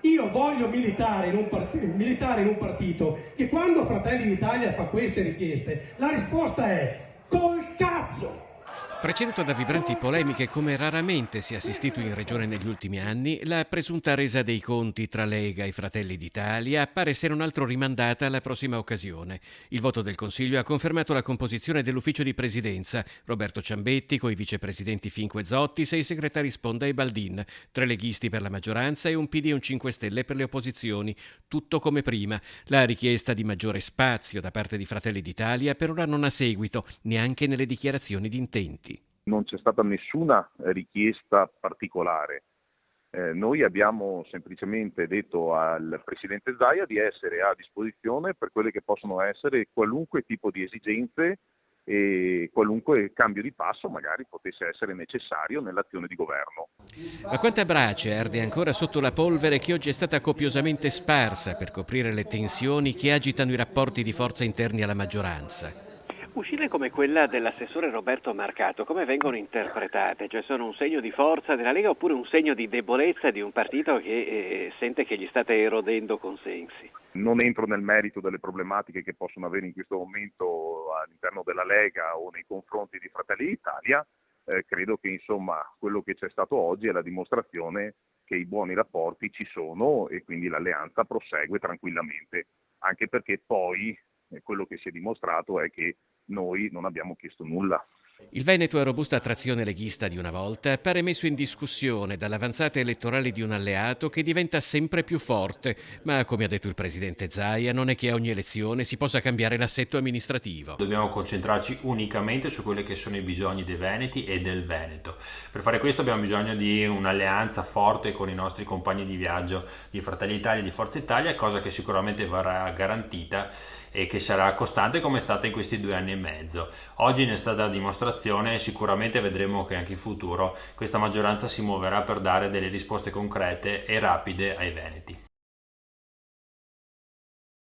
Io voglio militare in un partito che quando Fratelli d'Italia fa queste richieste, la risposta è col cazzo! Preceduto da vibranti polemiche come raramente si è assistito in regione negli ultimi anni, la presunta resa dei conti tra Lega e Fratelli d'Italia pare se non altro rimandata alla prossima occasione. Il voto del Consiglio ha confermato la composizione dell'ufficio di presidenza: Roberto Ciambetti coi vicepresidenti Finco e Zotti, 6 segretari Sponda e Baldin, 3 leghisti per la maggioranza e un PD e un 5 Stelle per le opposizioni. Tutto come prima. La richiesta di maggiore spazio da parte di Fratelli d'Italia per ora non ha seguito, neanche nelle dichiarazioni di intenti. Non c'è stata nessuna richiesta particolare. Noi abbiamo semplicemente detto al Presidente Zaia di essere a disposizione per quelle che possono essere qualunque tipo di esigenze e qualunque cambio di passo magari potesse essere necessario nell'azione di governo. Ma quanta brace arde ancora sotto la polvere che oggi è stata copiosamente sparsa per coprire le tensioni che agitano i rapporti di forza interni alla maggioranza? Uscite come quella dell'assessore Roberto Marcato, come vengono interpretate? Cioè sono un segno di forza della Lega oppure un segno di debolezza di un partito che sente che gli state erodendo consensi? Non entro nel merito delle problematiche che possono avere in questo momento all'interno della Lega o nei confronti di Fratelli d'Italia. Credo che insomma quello che c'è stato oggi è la dimostrazione che i buoni rapporti ci sono e quindi l'alleanza prosegue tranquillamente, anche perché poi quello che si è dimostrato è che noi non abbiamo chiesto nulla. Il Veneto a robusta trazione leghista di una volta pare messo in discussione dall'avanzata elettorale di un alleato che diventa sempre più forte, ma come ha detto il presidente Zaia non è che a ogni elezione si possa cambiare l'assetto amministrativo. Dobbiamo concentrarci unicamente su quelli che sono i bisogni dei veneti e del Veneto. Per fare questo abbiamo bisogno di un'alleanza forte con i nostri compagni di viaggio di Fratelli d'Italia e di Forza Italia, cosa che sicuramente verrà garantita e che sarà costante come è stata in questi 2 anni e mezzo. Oggi ne è stata dimostrazione e sicuramente vedremo che anche in futuro questa maggioranza si muoverà per dare delle risposte concrete e rapide ai veneti.